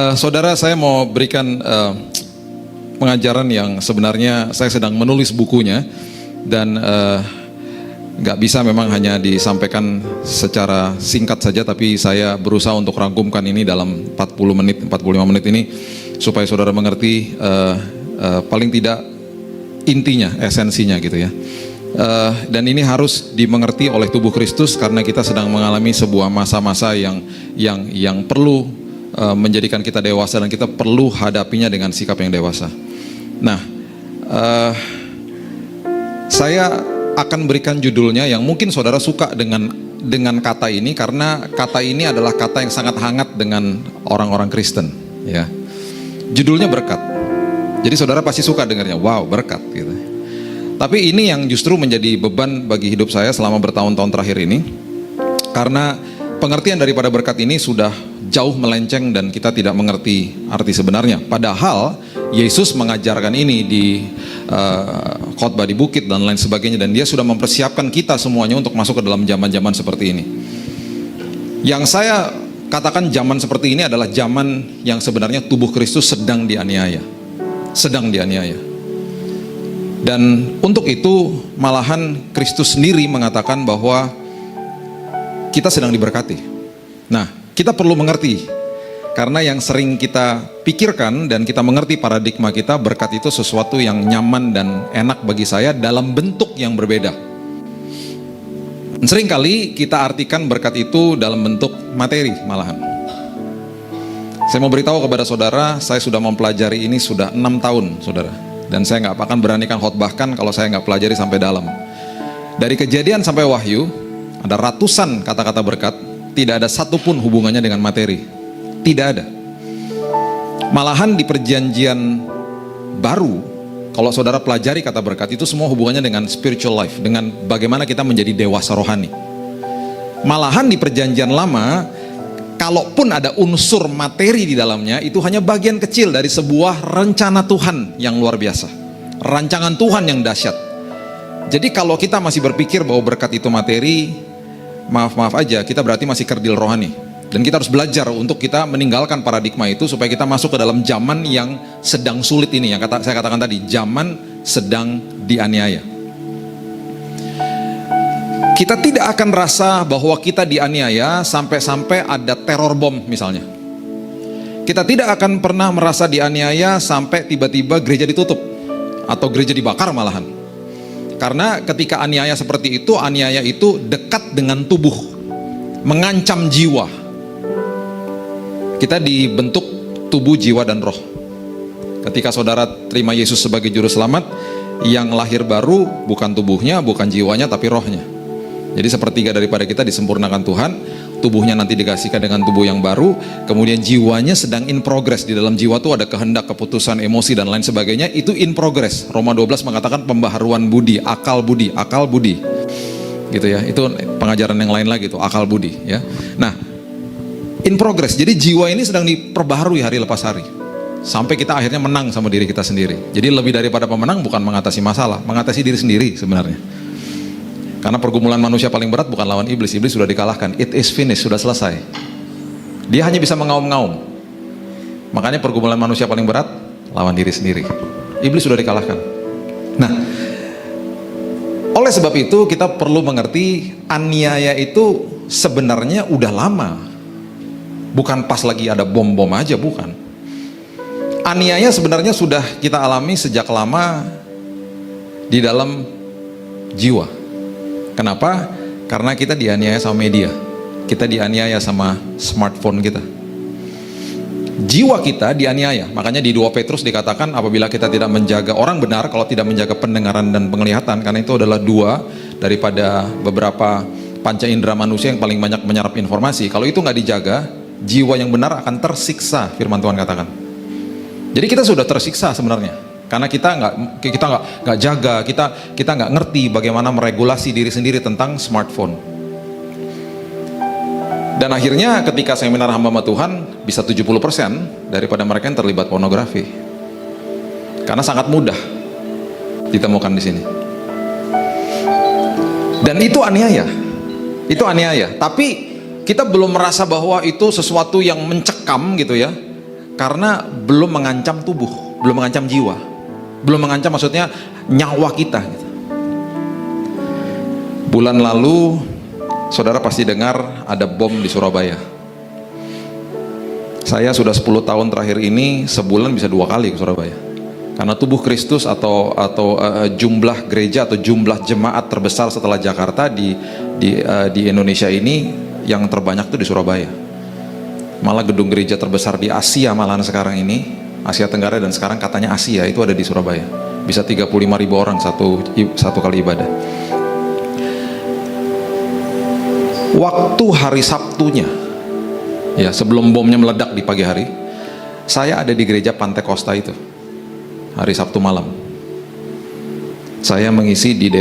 Saudara, saya mau berikan pengajaran yang sebenarnya saya sedang menulis bukunya dan nggak bisa memang hanya disampaikan secara singkat saja, tapi saya berusaha untuk rangkumkan ini dalam 40 menit, 45 menit ini supaya saudara mengerti paling tidak intinya, esensinya gitu ya. Dan ini harus dimengerti oleh tubuh Kristus karena kita sedang mengalami sebuah masa-masa yang perlu menjadikan kita dewasa dan kita perlu hadapinya dengan sikap yang dewasa. Nah, saya akan berikan judulnya yang mungkin saudara suka dengan kata ini karena kata ini adalah kata yang sangat hangat dengan orang-orang Kristen. Ya, judulnya berkat. Jadi saudara pasti suka dengarnya, wow berkat gitu. Tapi ini yang justru menjadi beban bagi hidup saya selama bertahun-tahun terakhir ini, karena pengertian daripada berkat ini sudah jauh melenceng dan kita tidak mengerti arti sebenarnya. Padahal Yesus mengajarkan ini di khotbah di bukit dan lain sebagainya, dan dia sudah mempersiapkan kita semuanya untuk masuk ke dalam zaman-zaman seperti ini. Yang saya katakan zaman seperti ini adalah zaman yang sebenarnya tubuh Kristus sedang dianiaya. Dan untuk itu malahan Kristus sendiri mengatakan bahwa kita sedang diberkati. Nah, kita perlu mengerti, karena yang sering kita pikirkan dan kita mengerti paradigma kita, berkat itu sesuatu yang nyaman dan enak bagi saya dalam bentuk yang berbeda. Seringkali kita artikan berkat itu dalam bentuk materi malahan. Saya mau beritahu kepada saudara, saya sudah mempelajari ini sudah 6 tahun saudara, dan saya nggak akan beranikan khotbahkan kalau saya nggak pelajari sampai dalam. Dari Kejadian sampai Wahyu ada ratusan kata-kata berkat, tidak ada satupun hubungannya dengan materi. Tidak ada. Malahan di perjanjian baru, kalau saudara pelajari kata berkat, itu semua hubungannya dengan spiritual life, dengan bagaimana kita menjadi dewasa rohani. Malahan di perjanjian lama, kalaupun ada unsur materi di dalamnya, itu hanya bagian kecil dari sebuah rencana Tuhan yang luar biasa. Rancangan Tuhan yang dahsyat. Jadi kalau kita masih berpikir bahwa berkat itu materi, maaf aja, kita berarti masih kerdil rohani. Dan kita harus belajar untuk kita meninggalkan paradigma itu supaya kita masuk ke dalam zaman yang sedang sulit ini, yang saya katakan tadi, zaman sedang dianiaya. Kita tidak akan rasa bahwa kita dianiaya sampai ada teror bom misalnya. Kita tidak akan pernah merasa dianiaya sampai tiba-tiba gereja ditutup atau gereja dibakar malahan. Karena ketika aniaya seperti itu, aniaya itu dekat dengan tubuh, mengancam jiwa. Kita dibentuk tubuh, jiwa, dan roh. Ketika saudara terima Yesus sebagai juru selamat, yang lahir baru bukan tubuhnya, bukan jiwanya, tapi rohnya. Jadi sepertiga daripada kita disempurnakan Tuhan, tubuhnya nanti dikasihkan dengan tubuh yang baru, kemudian jiwanya sedang in progress. Di dalam jiwa itu ada kehendak, keputusan, emosi, dan lain sebagainya, itu in progress. Roma 12 mengatakan pembaharuan budi, akal budi. Gitu ya, itu pengajaran yang lain lagi tuh, akal budi ya. Nah, in progress. Jadi jiwa ini sedang diperbaharui hari lepas hari. Sampai kita akhirnya menang sama diri kita sendiri. Jadi lebih daripada pemenang bukan mengatasi masalah, mengatasi diri sendiri sebenarnya. Karena pergumulan manusia paling berat bukan lawan iblis. Iblis sudah dikalahkan. It is finished, sudah selesai. Dia hanya bisa mengaum-ngaum. Makanya pergumulan manusia paling berat lawan diri sendiri. Iblis sudah dikalahkan. Nah, oleh sebab itu kita perlu mengerti aniaya itu sebenarnya udah lama. Bukan pas lagi ada bom-bom aja, bukan. Aniaya sebenarnya sudah kita alami sejak lama di dalam jiwa. Kenapa? Karena kita dianiaya sama media. Kita dianiaya sama smartphone kita. Jiwa kita dianiaya. Makanya di 2 Petrus dikatakan apabila kita tidak menjaga, orang benar kalau tidak menjaga pendengaran dan penglihatan, karena itu adalah 2 daripada beberapa panca indera manusia yang paling banyak menyerap informasi. Kalau itu nggak dijaga, jiwa yang benar akan tersiksa, firman Tuhan katakan. Jadi kita sudah tersiksa sebenarnya. Karena kita nggak jaga, kita nggak ngerti bagaimana meregulasi diri sendiri tentang smartphone. Dan akhirnya ketika seminar hamba Tuhan, bisa 70% daripada mereka yang terlibat pornografi. Karena sangat mudah ditemukan di sini. Dan itu aniaya. Tapi kita belum merasa bahwa itu sesuatu yang mencekam gitu ya. karena belum mengancam tubuh, belum mengancam jiwa, belum mengancam maksudnya nyawa kita gitu. Bulan lalu saudara pasti dengar ada bom di Surabaya. Saya sudah 10 tahun terakhir ini sebulan bisa 2 kali ke Surabaya. Karena tubuh Kristus atau jumlah gereja atau jumlah jemaat terbesar setelah Jakarta di Indonesia ini yang terbanyak itu di Surabaya. Malah gedung gereja terbesar di Asia malahan sekarang ini, Asia Tenggara dan sekarang katanya Asia itu ada di Surabaya. Bisa 35.000 orang satu kali ibadah. Waktu hari Sabtunya, ya sebelum bomnya meledak di pagi hari, saya ada di gereja Pantai Costa itu hari Sabtu malam. Saya mengisi di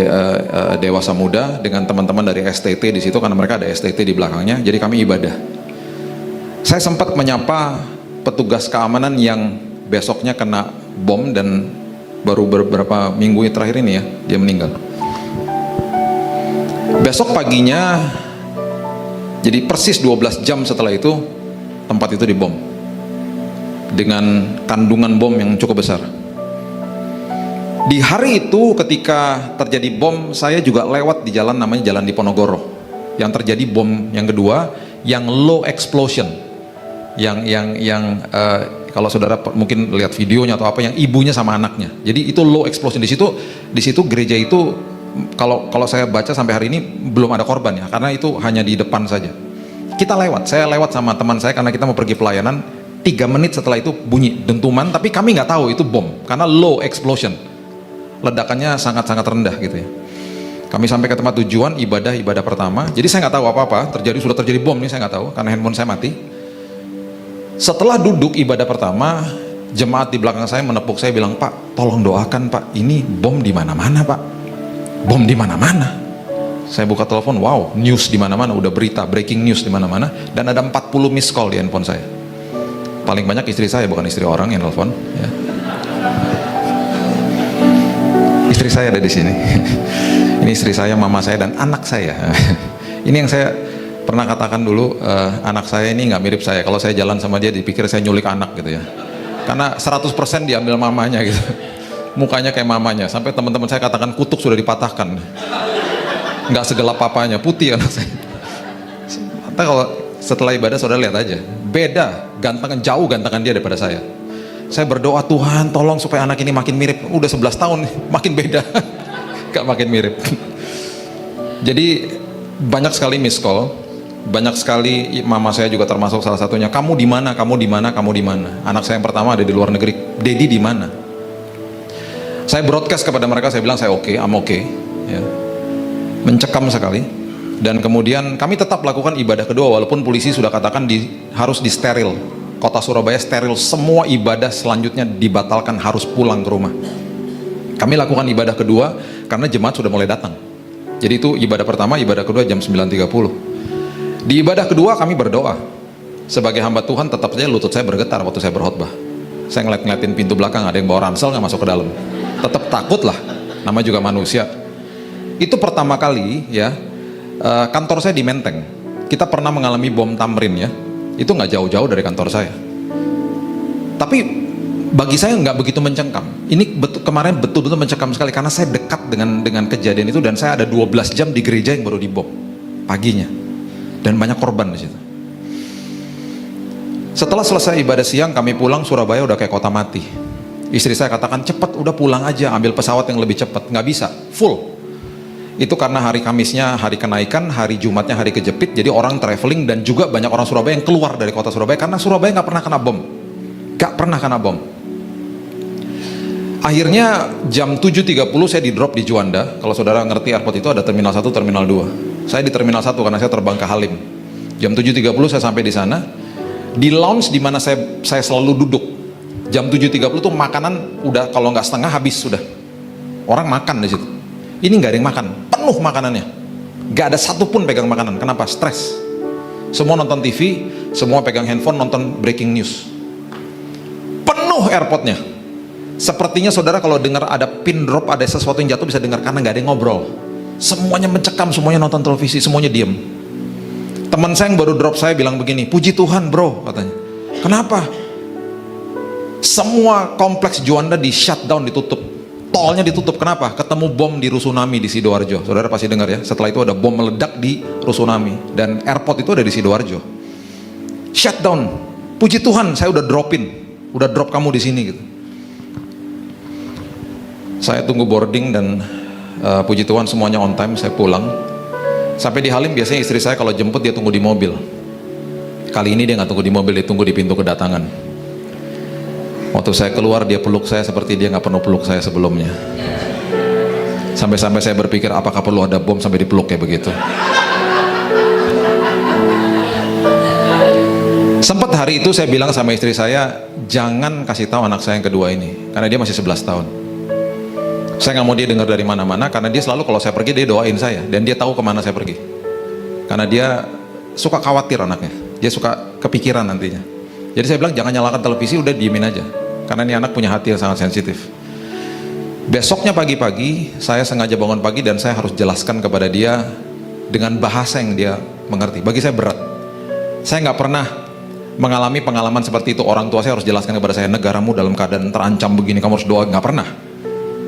Dewasa Muda dengan teman-teman dari STT di situ karena mereka ada STT di belakangnya. Jadi kami ibadah. Saya sempat menyapa petugas keamanan yang besoknya kena bom dan baru beberapa minggu terakhir ini ya dia meninggal. Besok paginya, jadi persis 12 jam setelah itu tempat itu dibom dengan kandungan bom yang cukup besar. Di hari itu ketika terjadi bom, saya juga lewat di jalan namanya Jalan Diponegoro yang terjadi bom yang kedua, yang low explosion, yang kalau saudara mungkin lihat videonya atau apa, yang ibunya sama anaknya. Jadi itu low explosion. Di situ gereja itu kalau saya baca sampai hari ini belum ada korban ya, karena itu hanya di depan saja. Saya lewat sama teman saya karena kita mau pergi pelayanan. 3 menit setelah itu bunyi dentuman, tapi kami nggak tahu itu bom karena low explosion, ledakannya sangat-sangat rendah gitu ya. Kami sampai ke tempat tujuan, ibadah pertama. Jadi saya nggak tahu apa-apa, sudah terjadi bom nih, saya nggak tahu karena handphone saya mati. Setelah duduk ibadah pertama, jemaat di belakang saya menepuk saya bilang, "Pak, tolong doakan Pak, ini bom di mana-mana Pak, bom di mana-mana." Saya buka telepon, wow, news di mana-mana, udah berita, breaking news di mana-mana, dan ada 40 miss call di handphone saya. Paling banyak istri saya, bukan istri orang yang telepon. Ya. Istri saya ada di sini. Ini istri saya, mama saya, dan anak saya. Ini yang saya pernah katakan dulu, anak saya ini nggak mirip saya. Kalau saya jalan sama dia, dipikir saya nyulik anak gitu ya. Karena 100% diambil mamanya gitu. Mukanya kayak mamanya. Sampai teman-teman saya katakan kutuk sudah dipatahkan. Nggak segelap papanya, putih anak saya. Entah kalau setelah ibadah saudara lihat aja, beda, jauh gantengan dia daripada saya. Saya berdoa, Tuhan tolong supaya anak ini makin mirip. Udah 11 tahun, makin beda. Gak makin mirip. Jadi banyak sekali miss call, banyak sekali, mama saya juga termasuk salah satunya. Kamu di mana? Kamu di mana? Kamu di mana? Anak saya yang pertama ada di luar negeri. Dedi di mana? Saya broadcast kepada mereka, saya bilang saya oke, I'm okay. Ya. Mencekam sekali. Dan kemudian kami tetap lakukan ibadah kedua walaupun polisi sudah katakan harus disteril. Kota Surabaya steril, semua ibadah selanjutnya dibatalkan, harus pulang ke rumah. Kami lakukan ibadah kedua karena jemaat sudah mulai datang. Jadi itu ibadah pertama, ibadah kedua jam 9.30. Di ibadah kedua kami berdoa. Sebagai hamba Tuhan tetap saja lutut saya bergetar waktu saya berkhotbah. Saya ngeliatin pintu belakang, ada yang bawa ransel nggak masuk ke dalam. Tetap takut lah, nama juga manusia. Itu pertama kali ya. Kantor saya di Menteng. Kita pernah mengalami bom Tamrin ya. Itu nggak jauh-jauh dari kantor saya. Tapi bagi saya nggak begitu mencengkam. Ini kemarin betul-betul mencengkam sekali karena saya dekat dengan kejadian itu dan saya ada 12 jam di gereja yang baru dibom paginya dan banyak korban di situ. Setelah selesai ibadah siang kami pulang, Surabaya udah kayak kota mati. Istri saya katakan cepat, udah pulang aja, ambil pesawat yang lebih cepat. Nggak bisa, full. Itu karena hari Kamisnya hari kenaikan, hari Jumatnya hari kejepit, jadi orang traveling dan juga banyak orang Surabaya yang keluar dari kota Surabaya karena Surabaya nggak pernah kena bom, nggak pernah kena bom. Akhirnya jam 7.30 saya di drop di Juanda. Kalau saudara ngerti airport itu ada terminal 1, terminal 2. Saya di terminal 1 karena saya terbang ke Halim. Jam 7.30 saya sampai di sana. Di lounge di mana saya selalu duduk. Jam 7.30 tuh makanan udah kalau nggak setengah habis sudah. Orang makan di situ. Ini nggak ada yang makan, penuh makanannya. Nggak ada satupun pegang makanan. Kenapa? Stres. Semua nonton TV, semua pegang handphone nonton breaking news. Penuh airportnya. Sepertinya saudara kalau dengar ada pin drop, ada sesuatu yang jatuh bisa dengar karena nggak ada yang ngobrol. Semuanya mencekam, semuanya nonton televisi, semuanya diem. Teman saya yang baru drop saya bilang begini, puji Tuhan bro, katanya. Kenapa? Semua kompleks Juanda di shutdown, ditutup. Tolnya ditutup. Kenapa? Ketemu bom di Rusunami di Sidoarjo. Saudara pasti dengar ya. Setelah itu ada bom meledak di Rusunami. Dan airport itu ada di Sidoarjo. Shutdown. Puji Tuhan, saya udah drop kamu di sini gitu. Saya tunggu boarding dan puji Tuhan semuanya on time. Saya pulang. Sampai di Halim biasanya istri saya kalau jemput dia tunggu di mobil. Kali ini dia nggak tunggu di mobil, dia tunggu di pintu kedatangan. Waktu saya keluar dia peluk saya seperti dia nggak pernah peluk saya sebelumnya. Sampai-sampai saya berpikir apakah perlu ada bom sampai dipeluk kayak begitu. Sempat hari itu saya bilang sama istri saya, jangan kasih tahu anak saya yang kedua ini, karena dia masih 11 tahun. Saya nggak mau dia dengar dari mana-mana, karena dia selalu kalau saya pergi dia doain saya, dan dia tahu kemana saya pergi. Karena dia suka khawatir anaknya, dia suka kepikiran nantinya. Jadi saya bilang jangan nyalakan televisi, udah diemin aja, karena ini anak punya hati yang sangat sensitif. Besoknya pagi-pagi, saya sengaja bangun pagi dan saya harus jelaskan kepada dia dengan bahasa yang dia mengerti. Bagi saya berat. Saya nggak pernah mengalami pengalaman seperti itu. Orang tua saya harus jelaskan kepada saya, negaramu dalam keadaan terancam begini, kamu harus doa. Nggak pernah.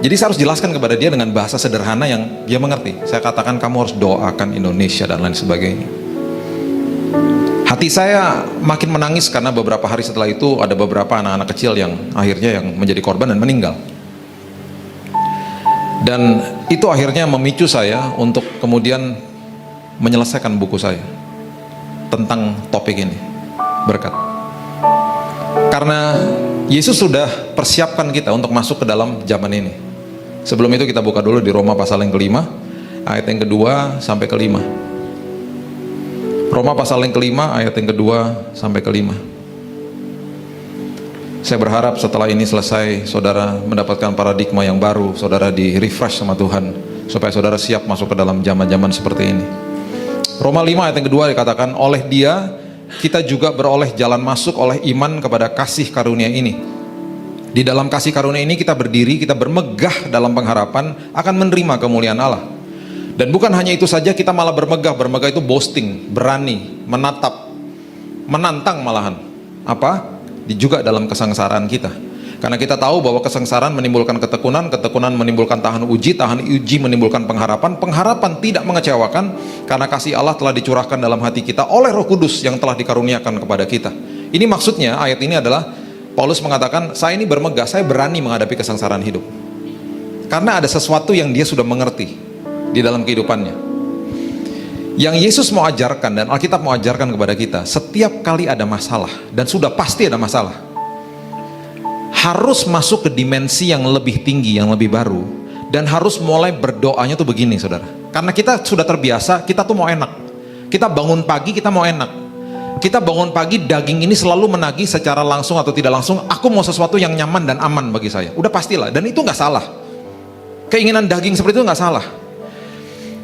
Jadi saya harus jelaskan kepada dia dengan bahasa sederhana yang dia mengerti. Saya katakan kamu harus doakan Indonesia dan lain sebagainya. Hati saya makin menangis karena beberapa hari setelah itu ada beberapa anak-anak kecil yang akhirnya yang menjadi korban dan meninggal. Dan itu akhirnya memicu saya untuk kemudian menyelesaikan buku saya tentang topik ini, berkat. Karena Yesus sudah persiapkan kita untuk masuk ke dalam zaman ini. Sebelum itu kita buka dulu di Roma pasal yang kelima, ayat yang kedua sampai kelima. Roma pasal yang kelima, ayat yang kedua sampai kelima. Saya berharap setelah ini selesai, saudara mendapatkan paradigma yang baru, saudara di refresh sama Tuhan, supaya saudara siap masuk ke dalam zaman-zaman seperti ini. Roma 5 ayat yang kedua dikatakan, oleh Dia kita juga beroleh jalan masuk oleh iman kepada kasih karunia ini. Di dalam kasih karunia ini kita berdiri, kita bermegah dalam pengharapan akan menerima kemuliaan Allah. Dan bukan hanya itu saja, kita malah bermegah itu boasting, berani, menatap, menantang malahan. Apa? Juga dalam kesengsaraan kita. Karena kita tahu bahwa kesengsaraan menimbulkan ketekunan, ketekunan menimbulkan tahan uji menimbulkan pengharapan, pengharapan tidak mengecewakan, karena kasih Allah telah dicurahkan dalam hati kita oleh Roh Kudus yang telah dikaruniakan kepada kita. Ini maksudnya, ayat ini adalah Paulus mengatakan, saya ini bermegah, saya berani menghadapi kesengsaraan hidup. Karena ada sesuatu yang dia sudah mengerti di dalam kehidupannya. Yang Yesus mau ajarkan dan Alkitab mau ajarkan kepada kita, setiap kali ada masalah, dan sudah pasti ada masalah, harus masuk ke dimensi yang lebih tinggi, yang lebih baru, dan harus mulai berdoanya tuh begini, saudara. Karena kita sudah terbiasa, kita tuh mau enak. Kita bangun pagi, kita mau enak. Kita bangun pagi, daging ini selalu menagih secara langsung atau tidak langsung, aku mau sesuatu yang nyaman dan aman bagi saya. Udah pastilah, dan itu nggak salah. Keinginan daging seperti itu nggak salah.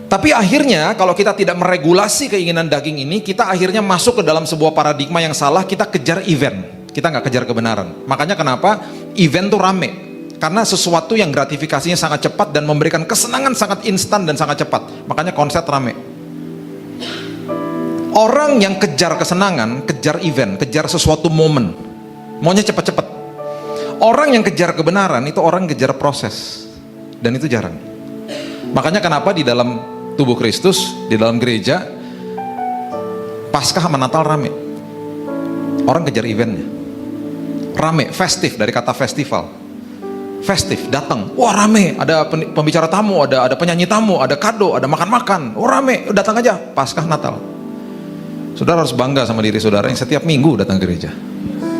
Tapi akhirnya kalau kita tidak meregulasi keinginan daging ini, kita akhirnya masuk ke dalam sebuah paradigma yang salah. Kita kejar event, kita nggak kejar kebenaran. Makanya kenapa event tuh rame? Karena sesuatu yang gratifikasinya sangat cepat dan memberikan kesenangan sangat instan dan sangat cepat. Makanya konsep rame. Orang yang kejar kesenangan, kejar event, kejar sesuatu momen, maunya cepat-cepat. Orang yang kejar kebenaran itu orang yang kejar proses, dan itu jarang. Makanya kenapa di dalam tubuh Kristus, di dalam gereja, Paskah sama Natal rame. Orang kejar eventnya, rame, festif, dari kata festival. Festif, datang, wah rame, ada pembicara tamu, ada penyanyi tamu, ada kado, ada makan-makan, oh rame, datang aja, Paskah Natal. Saudara harus bangga sama diri saudara yang setiap minggu datang ke gereja,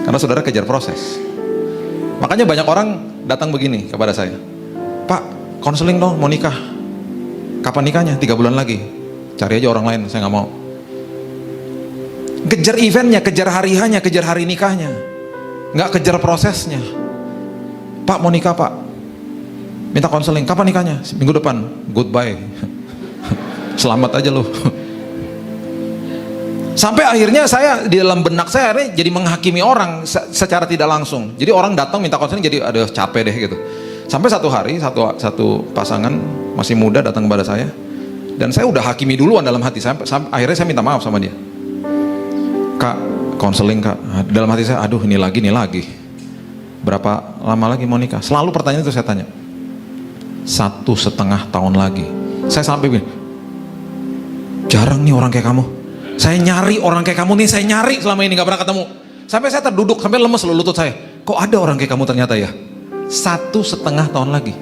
karena saudara kejar proses. Makanya banyak orang datang begini kepada saya, Pak, konseling dong, mau nikah. Kapan nikahnya? 3 bulan lagi. Cari aja orang lain, saya nggak mau. Kejar eventnya, kejar hari hanya, kejar hari nikahnya, nggak kejar prosesnya. Pak, mau nikah Pak, minta konseling. Kapan nikahnya? Minggu depan. Goodbye. Selamat aja loh. Sampai akhirnya saya di dalam benak saya akhirnya jadi menghakimi orang secara tidak langsung. Jadi orang datang minta konseling, jadi aduh capek deh gitu. Sampai satu hari satu pasangan masih muda datang kepada saya, dan saya udah hakimi duluan dalam hati saya. Akhirnya saya minta maaf sama dia. Kak, konseling Kak. Dalam hati saya, aduh ini lagi. Berapa lama lagi mau nikah? Selalu pertanyaan itu saya tanya. 1,5 tahun lagi. Saya sampai begini, jarang nih orang kayak kamu. Saya nyari orang kayak kamu nih, saya nyari selama ini gak pernah ketemu. Sampai saya terduduk, sampai lemes lutut saya. Kok ada orang kayak kamu ternyata ya? 1,5 tahun lagi.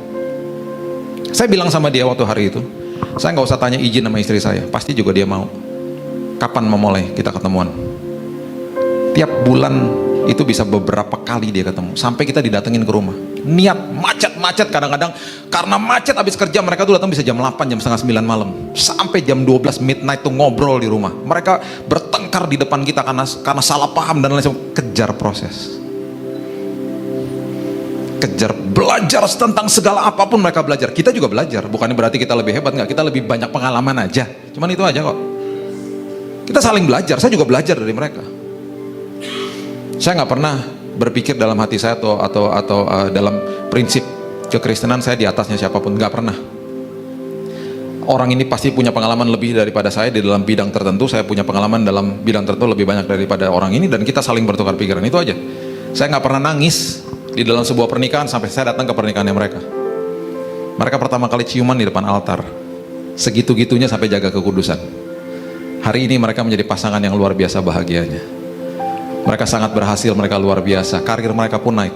Saya bilang sama dia waktu hari itu, saya nggak usah tanya izin sama istri saya, pasti juga dia mau. Kapan memulai kita ketemuan? Tiap bulan itu bisa beberapa kali dia ketemu, sampai kita didatengin ke rumah. Niat macet kadang-kadang, karena macet habis kerja mereka tuh datang bisa jam 8, jam setengah 9 malam, sampai jam 12 midnight tuh ngobrol di rumah. Mereka bertengkar di depan kita karena salah paham dan lain sebagainya. Kejar proses, kejar belajar tentang segala apapun mereka belajar. Kita juga belajar, bukannya berarti kita lebih hebat, nggak, kita lebih banyak pengalaman aja, cuman itu aja kok. Kita saling belajar, saya juga belajar dari mereka. Saya nggak pernah berpikir dalam hati saya atau dalam prinsip kekristenan saya di atasnya siapapun, nggak pernah. Orang ini pasti punya pengalaman lebih daripada saya di dalam bidang tertentu, saya punya pengalaman dalam bidang tertentu lebih banyak daripada orang ini, dan kita saling bertukar pikiran, itu aja. Saya nggak pernah nangis di dalam sebuah pernikahan sampai saya datang ke pernikahannya mereka. Mereka pertama kali ciuman di depan altar, segitu-gitunya sampai jaga kekudusan. Hari ini mereka menjadi pasangan yang luar biasa bahagianya. Mereka sangat berhasil, mereka luar biasa, karir mereka pun naik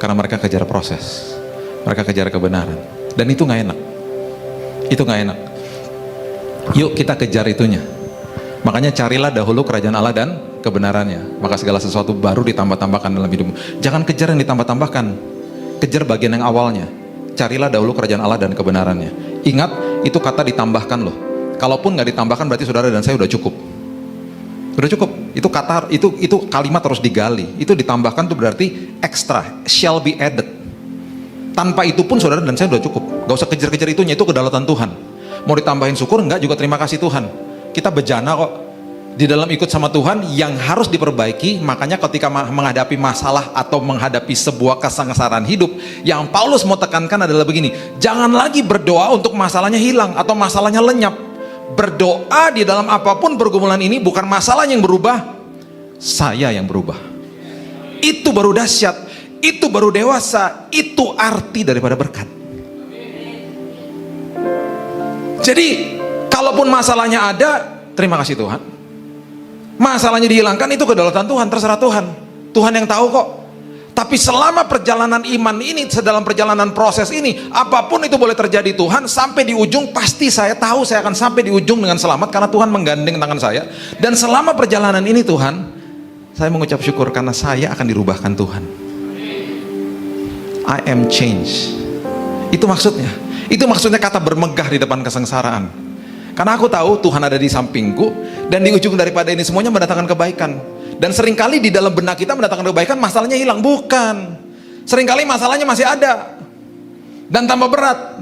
karena mereka kejar proses, mereka kejar kebenaran, dan itu nggak enak. Itu nggak enak. Yuk kita kejar itunya. Makanya carilah dahulu kerajaan Allah dan kebenarannya, maka segala sesuatu baru ditambah-tambahkan dalam hidupmu. Jangan kejar yang ditambah-tambahkan, kejar bagian yang awalnya. Carilah dahulu kerajaan Allah dan kebenarannya. Ingat, itu kata ditambahkan loh. Kalaupun nggak ditambahkan berarti saudara dan saya udah cukup. Udah cukup. Itu kata, itu kalimat terus digali. Itu ditambahkan tuh berarti extra, shall be added. Tanpa itu pun saudara dan saya udah cukup. Gak usah kejar-kejar itunya, itu kedaulatan Tuhan. Mau ditambahin syukur enggak, juga terima kasih Tuhan. Kita bejana kok di dalam ikut sama Tuhan yang harus diperbaiki. Makanya ketika menghadapi masalah atau menghadapi sebuah kesengsaraan hidup, yang Paulus mau tekankan adalah begini, jangan lagi berdoa untuk masalahnya hilang atau masalahnya lenyap. Berdoa di dalam apapun pergumulan ini, bukan masalahnya yang berubah, saya yang berubah. Itu baru dahsyat, itu baru dewasa, itu arti daripada berkat. Jadi kalaupun masalahnya ada, terima kasih Tuhan. Masalahnya dihilangkan, itu kedaulatan Tuhan, terserah Tuhan. Tuhan yang tahu kok. Tapi selama perjalanan iman ini, sedalam perjalanan proses ini, apapun itu boleh terjadi Tuhan, sampai di ujung pasti saya tahu saya akan sampai di ujung dengan selamat karena Tuhan menggandeng tangan saya. Dan selama perjalanan ini Tuhan, saya mengucap syukur karena saya akan dirubahkan Tuhan. I am changed. Itu maksudnya. Itu maksudnya kata bermegah di depan kesengsaraan. Karena aku tahu Tuhan ada di sampingku, dan di ujung daripada ini semuanya mendatangkan kebaikan. Dan seringkali di dalam benak kita mendatangkan kebaikan, masalahnya hilang. Bukan. Seringkali masalahnya masih ada dan tambah berat.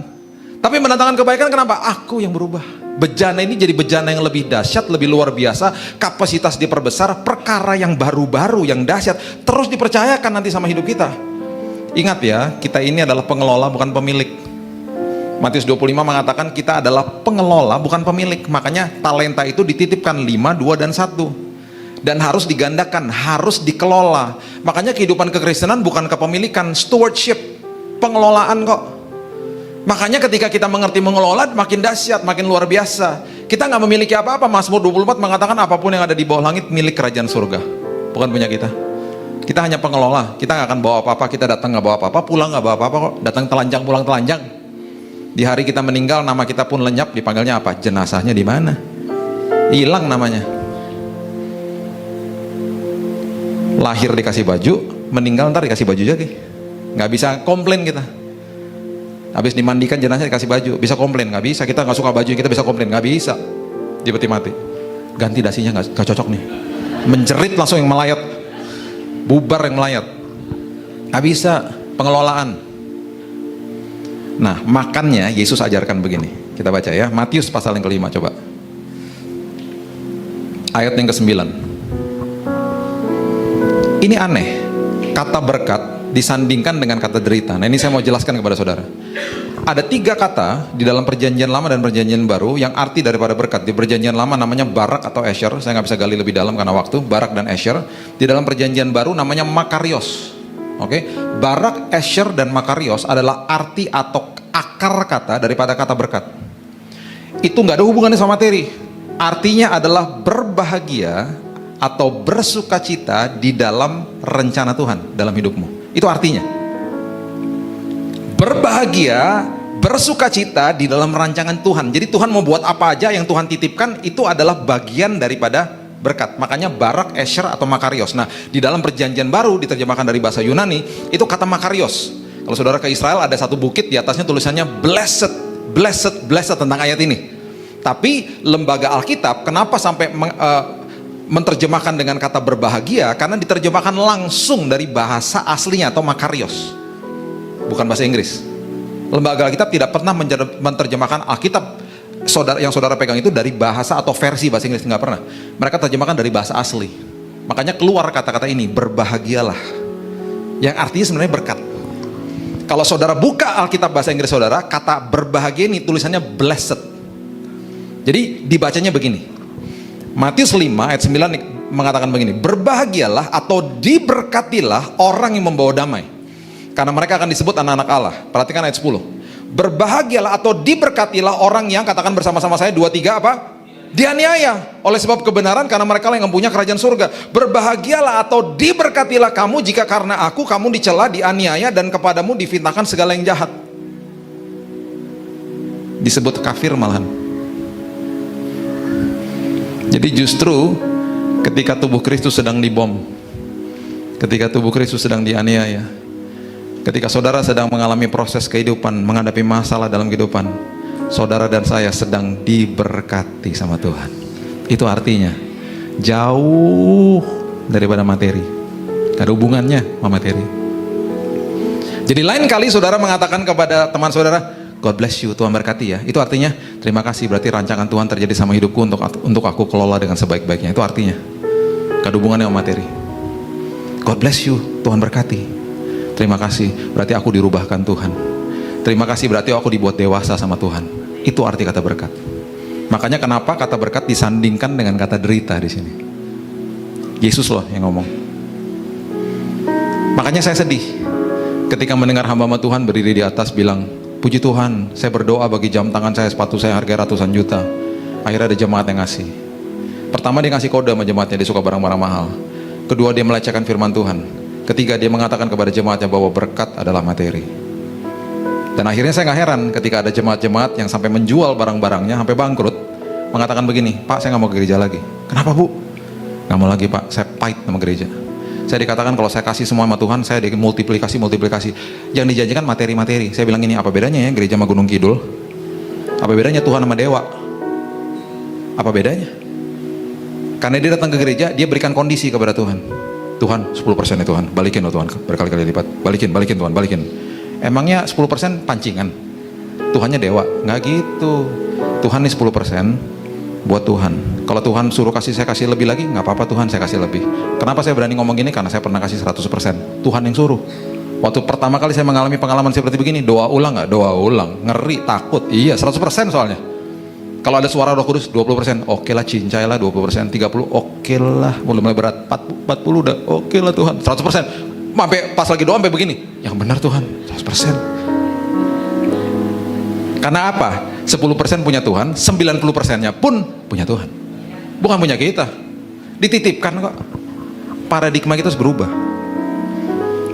Tapi mendatangkan kebaikan kenapa? Aku yang berubah. Bejana ini jadi bejana yang lebih dahsyat, lebih luar biasa. Kapasitas diperbesar, perkara yang baru-baru, yang dahsyat terus dipercayakan nanti sama hidup kita. Ingat ya, kita ini adalah pengelola bukan pemilik. Matius 25 mengatakan kita adalah pengelola bukan pemilik. Makanya talenta itu dititipkan 5, 2, dan 1. Dan harus digandakan, harus dikelola. Makanya kehidupan kekristenan bukan kepemilikan, stewardship, pengelolaan kok. Makanya ketika kita mengerti mengelola, makin dahsyat, makin luar biasa. Kita nggak memiliki apa-apa. Mazmur 24 mengatakan apapun yang ada di bawah langit milik kerajaan surga, bukan punya kita. Kita hanya pengelola. Kita nggak akan bawa apa-apa. Kita datang nggak bawa apa-apa, pulang nggak bawa apa-apa kok. Datang telanjang, pulang telanjang. Di hari kita meninggal, nama kita pun lenyap. Dipanggilnya apa? Jenazahnya di mana? Hilang namanya. Lahir dikasih baju, meninggal ntar dikasih baju lagi. Nggak bisa komplain kita. Habis dimandikan jenazah dikasih baju, bisa komplain? Nggak bisa. Kita nggak suka baju, kita bisa komplain? Nggak bisa. Di peti mati, ganti dasinya nggak cocok nih. Menjerit langsung yang melayat, bubar yang melayat. Nggak bisa. Pengelolaan. Nah, makannya Yesus ajarkan begini. Kita baca ya, Matius pasal yang ke-5, coba. Ayat yang ke-9. Ini aneh, kata berkat disandingkan dengan kata derita. Nah, ini saya mau jelaskan kepada saudara. Ada 3 kata di dalam perjanjian lama dan perjanjian baru yang arti daripada berkat. Di perjanjian lama namanya barak atau esher. Saya nggak bisa gali lebih dalam karena waktu. Barak dan esher. Di dalam perjanjian baru namanya makarios. Oke, Barak, Asher, dan Makarios adalah arti atau akar kata daripada kata berkat. Itu nggak ada hubungannya sama materi. Artinya adalah berbahagia atau bersukacita di dalam rencana Tuhan dalam hidupmu. Itu artinya. Berbahagia, bersukacita di dalam rancangan Tuhan. Jadi Tuhan mau buat apa aja yang Tuhan titipkan, itu adalah bagian daripada berkat. Makanya Barak, Asher, atau Makarios. Nah, di dalam perjanjian baru diterjemahkan dari bahasa Yunani, itu kata Makarios. Kalau saudara ke Israel, ada satu bukit, di atasnya tulisannya blessed, blessed, blessed, tentang ayat ini. Tapi lembaga Alkitab kenapa sampai menerjemahkan dengan kata berbahagia? Karena diterjemahkan langsung dari bahasa aslinya atau Makarios, bukan bahasa Inggris. Lembaga Alkitab tidak pernah menerjemahkan Alkitab yang saudara pegang itu dari bahasa atau versi bahasa Inggris, nggak pernah. Mereka terjemahkan dari bahasa asli. Makanya keluar kata-kata ini, berbahagialah, yang artinya sebenarnya berkat. Kalau saudara buka Alkitab bahasa Inggris saudara, kata berbahagia ini tulisannya blessed. Jadi dibacanya begini. Matius 5 ayat 9 mengatakan begini, berbahagialah atau diberkatilah orang yang membawa damai, karena mereka akan disebut anak-anak Allah. Perhatikan ayat 10. Berbahagialah atau diberkatilah orang yang, katakan bersama-sama saya, 2, 3 apa? Dianiaya oleh sebab kebenaran, karena mereka yang mempunyai kerajaan surga. Berbahagialah atau diberkatilah kamu jika karena aku kamu dicela, dianiaya, dan kepadamu difitnahkan segala yang jahat. Disebut kafir malahan. Jadi justru ketika tubuh Kristus sedang dibom, ketika tubuh Kristus sedang dianiaya, ketika saudara sedang mengalami proses kehidupan, menghadapi masalah dalam kehidupan, saudara dan saya sedang diberkati sama Tuhan. Itu artinya jauh daripada materi, gak ada hubungannya sama materi. Jadi lain kali saudara mengatakan kepada teman saudara, God bless you, Tuhan berkati ya, itu artinya terima kasih, berarti rancangan Tuhan terjadi sama hidupku untuk aku kelola dengan sebaik-baiknya. Itu artinya gak ada hubungannya sama materi. God bless you, Tuhan berkati, terima kasih, berarti aku dirubahkan Tuhan. Terima kasih, berarti aku dibuat dewasa sama Tuhan. Itu arti kata berkat. Makanya kenapa kata berkat disandingkan dengan kata derita di sini. Yesus loh yang ngomong. Makanya saya sedih ketika mendengar hamba Tuhan berdiri di atas bilang, puji Tuhan, saya berdoa bagi jam tangan saya, sepatu saya harga ratusan juta. Akhirnya ada jemaat yang ngasih. Pertama dia ngasih kode sama jemaatnya, dia suka barang-barang mahal. Kedua dia melecehkan firman Tuhan. Ketiga dia mengatakan kepada jemaatnya bahwa berkat adalah materi. Dan akhirnya saya nggak heran ketika ada jemaat-jemaat yang sampai menjual barang-barangnya sampai bangkrut, mengatakan begini, Pak saya nggak mau ke gereja lagi. Kenapa Bu? Nggak mau lagi Pak, saya pahit sama gereja. Saya dikatakan kalau saya kasih semua sama Tuhan, saya dimultiplikasi. Yang dijanjikan materi-materi. Saya bilang ini, apa bedanya ya gereja sama Gunung Kidul? Apa bedanya Tuhan sama dewa? Apa bedanya? Karena dia datang ke gereja, dia berikan kondisi kepada Tuhan. Tuhan 10% ya Tuhan, balikin loh Tuhan, berkali-kali lipat. Balikin Tuhan, balikin. Emangnya 10% pancingan? Tuhannya dewa? Nggak gitu. Tuhan ini 10% buat Tuhan. Kalau Tuhan suruh saya kasih lebih lagi, nggak apa-apa Tuhan, saya kasih lebih. Kenapa saya berani ngomong gini? Karena saya pernah kasih 100%. Tuhan yang suruh. Waktu pertama kali saya mengalami pengalaman seperti begini, doa ulang nggak? Doa ulang. Ngeri, takut. Iya, 100% soalnya. Kalau ada suara Roh Kudus 20%, oke lah, cincailah 20%, 30, oke lah, mulai berat, 40 udah, oke lah Tuhan, 100%. Sampai pas lagi doa sampai begini, yang benar Tuhan, 100%. Karena apa? 10% punya Tuhan, 90%-nya pun punya Tuhan. Bukan punya kita. Dititipkan kok. Paradigma kita harus berubah.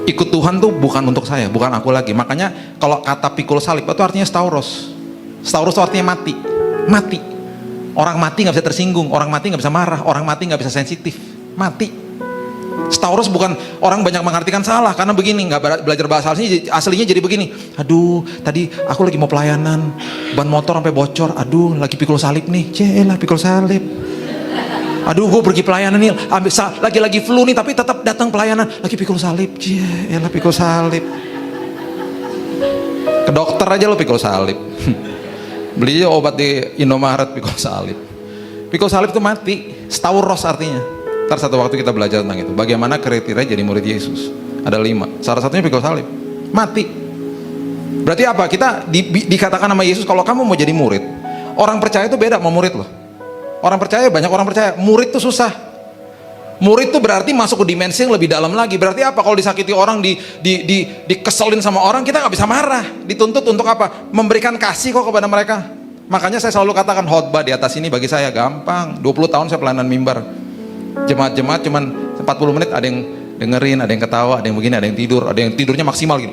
Ikut Tuhan tuh bukan untuk saya, bukan aku lagi. Makanya kalau kata pikul salib itu artinya stauros. Stauros itu artinya mati. Mati. Orang mati nggak bisa tersinggung, orang mati nggak bisa marah, orang mati nggak bisa sensitif. Mati. Stauros bukan, orang banyak mengartikan salah karena begini, nggak belajar bahasa aslinya jadi begini. Aduh, tadi aku lagi mau pelayanan, ban motor sampai bocor. Aduh, lagi pikul salib nih. Celah pikul salib. Aduh, gue pergi pelayanan nih, lagi flu nih, tapi tetap datang pelayanan, lagi pikul salib. Celah pikul salib. Ke dokter aja lo pikul salib. Beli obat di Indomaret pikul salib. Pikul salib itu mati. Stauros artinya. Ntar satu waktu kita belajar tentang itu. Bagaimana kriteria jadi murid Yesus. Ada 5. Salah satunya pikul salib. Mati. Berarti apa? Kita dikatakan sama Yesus, kalau kamu mau jadi murid. Orang percaya itu beda sama murid loh. Orang percaya, banyak orang percaya. Murid itu susah. Murid tuh berarti masuk ke dimensi yang lebih dalam lagi. Berarti apa? Kalau disakiti orang, dikeselin sama orang, kita nggak bisa marah. Dituntut untuk apa? Memberikan kasih kok kepada mereka. Makanya saya selalu katakan khotbah di atas ini bagi saya gampang. 20 tahun saya pelayanan mimbar. Jemaat-jemaat cuman 40 menit, ada yang dengerin, ada yang ketawa, ada yang begini, ada yang tidur, ada yang tidurnya maksimal gitu.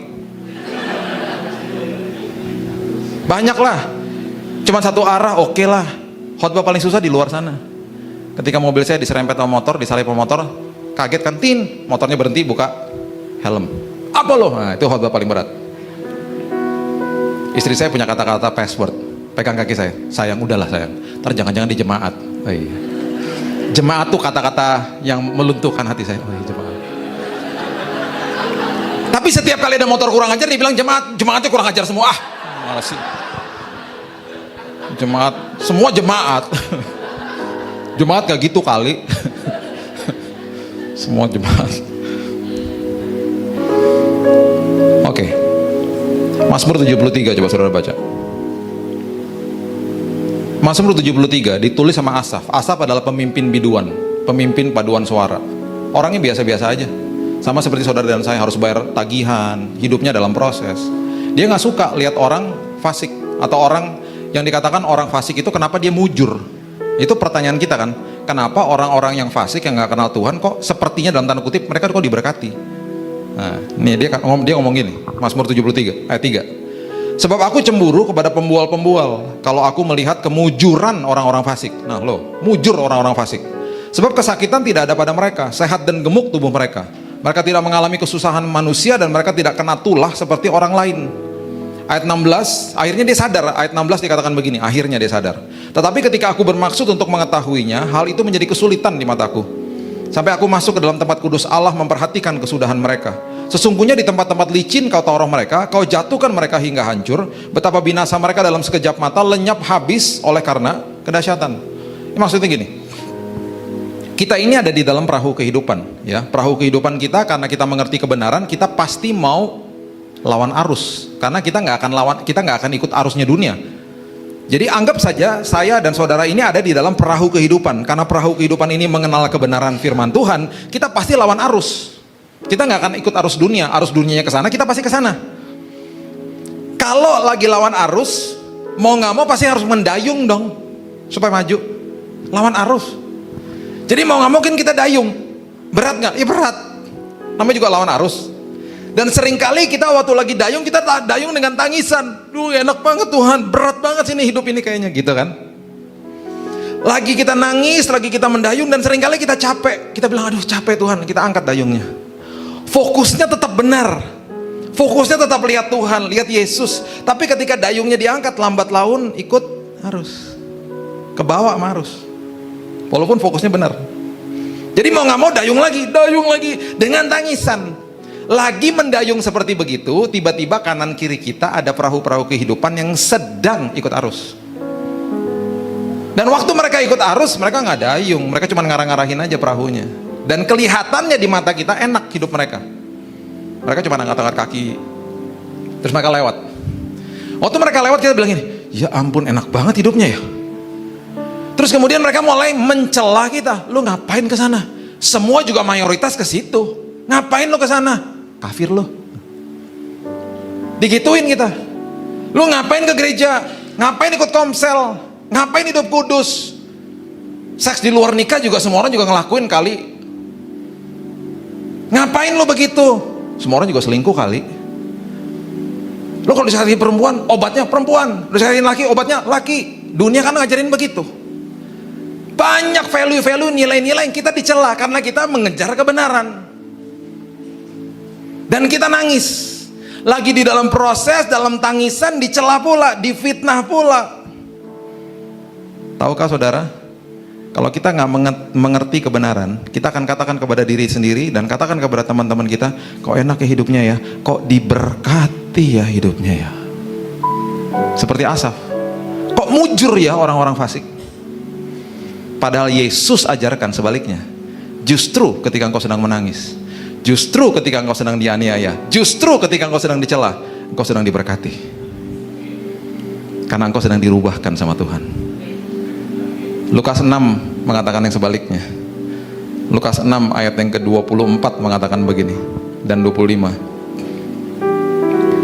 Banyak lah. Cuman satu arah, oke lah. Khotbah paling susah di luar sana. Ketika mobil saya diserempet sama motor, disalip sama motor, kaget kan, tin, motornya berhenti, buka helm. Apa lo? Nah, itu khotbah paling berat. Istri saya punya kata-kata password, pegang kaki saya, sayang, udahlah sayang, ntar jangan-jangan di jemaat. Oh iya. Jemaat tuh kata-kata yang meluntuhkan hati saya. Oh iya, jemaat. Tapi setiap kali ada motor kurang ajar, dia bilang jemaatnya kurang ajar semua. Malas sih. Jemaat, semua jemaat. Jemaat gak gitu kali. Semua jemaat. Oke. Mazmur 73 coba saudara baca. Mazmur 73 ditulis sama Asaf. Asaf adalah pemimpin biduan, pemimpin paduan suara. Orangnya biasa-biasa aja. Sama seperti saudara dan saya, harus bayar tagihan, hidupnya dalam proses. Dia gak suka lihat orang fasik, atau orang yang dikatakan orang fasik itu kenapa dia mujur. Itu pertanyaan kita kan, kenapa orang-orang yang fasik yang nggak kenal Tuhan kok sepertinya dalam tanda kutip mereka kok diberkati. Nah, ini dia ngomong gini, Mazmur 73 ayat 3. Sebab aku cemburu kepada pembual-pembual kalau aku melihat kemujuran orang-orang fasik. Nah lo, mujur orang-orang fasik. Sebab kesakitan tidak ada pada mereka, sehat dan gemuk tubuh mereka. Mereka tidak mengalami kesusahan manusia dan mereka tidak kena tulah seperti orang lain. Ayat 16, akhirnya dia sadar, ayat 16 dikatakan begini, akhirnya dia sadar. Tetapi ketika aku bermaksud untuk mengetahuinya, hal itu menjadi kesulitan di mataku. Sampai aku masuk ke dalam tempat kudus Allah memperhatikan kesudahan mereka. Sesungguhnya di tempat-tempat licin kau taruh mereka, kau jatuhkan mereka hingga hancur. Betapa binasa mereka dalam sekejap mata, lenyap habis oleh karena kedahsyatan. Ini maksudnya gini, kita ini ada di dalam perahu kehidupan, ya. Perahu kehidupan kita, karena kita mengerti kebenaran, kita pasti mau lawan arus, karena kita nggak akan ikut arusnya dunia. Jadi anggap saja saya dan saudara ini ada di dalam perahu kehidupan. Karena perahu kehidupan ini mengenal kebenaran firman Tuhan, kita pasti lawan arus. Kita nggak akan ikut arus dunia. Arus dunianya ke sana, kita pasti ke sana. Kalau lagi lawan arus, mau nggak mau pasti harus mendayung dong supaya maju. Lawan arus. Jadi mau nggak mungkin kita dayung. Berat nggak? Ya berat. Namanya juga lawan arus. Dan seringkali kita waktu lagi dayung, kita dayung dengan tangisan. Duh enak banget Tuhan, berat banget sini hidup ini kayaknya, gitu kan. Lagi kita nangis, lagi kita mendayung, dan seringkali kita capek. Kita bilang, aduh capek Tuhan, kita angkat dayungnya. Fokusnya tetap benar. Fokusnya tetap lihat Tuhan, lihat Yesus. Tapi ketika dayungnya diangkat, lambat laun ikut arus. Kebawa sama arus. Walaupun fokusnya benar. Jadi mau gak mau dayung lagi dengan tangisan. Lagi mendayung seperti begitu, tiba-tiba kanan kiri kita ada perahu-perahu kehidupan yang sedang ikut arus. Dan waktu mereka ikut arus, mereka nggak dayung, mereka cuma ngarah-ngarahin aja perahunya. Dan kelihatannya di mata kita enak hidup mereka. Mereka cuma angkat-angkat kaki, terus mereka lewat. Waktu mereka lewat kita bilang gini, ya ampun enak banget hidupnya ya. Terus kemudian mereka mulai mencela kita, lu ngapain ke sana? Semua juga mayoritas ke situ. Ngapain lu ke sana? Kafir lo. Digituin kita. Lu ngapain ke gereja? Ngapain ikut komsel? Ngapain hidup kudus? Seks di luar nikah juga semua orang juga ngelakuin kali. Ngapain lu begitu? Semua orang juga selingkuh kali. Lu kalau disakiti perempuan, obatnya perempuan. Disakiti laki, obatnya laki. Dunia kan ngajarin begitu. Banyak value-value, nilai-nilai yang kita dicela karena kita mengejar kebenaran. Dan kita nangis. Lagi di dalam proses, dalam tangisan, dicela pula, difitnah pula. Tahukah saudara, kalau kita nggak mengerti kebenaran, kita akan katakan kepada diri sendiri dan katakan kepada teman-teman kita, kok enak ya hidupnya ya, kok diberkati ya hidupnya ya. Seperti Asaf, kok mujur ya orang-orang fasik. Padahal Yesus ajarkan sebaliknya. Justru ketika engkau sedang menangis, justru ketika engkau sedang dianiaya, justru ketika engkau sedang dicela, engkau sedang diberkati. Karena engkau sedang dirubahkan sama Tuhan. Lukas 6 mengatakan yang sebaliknya. Lukas 6 ayat yang ke-24 mengatakan begini, dan 25.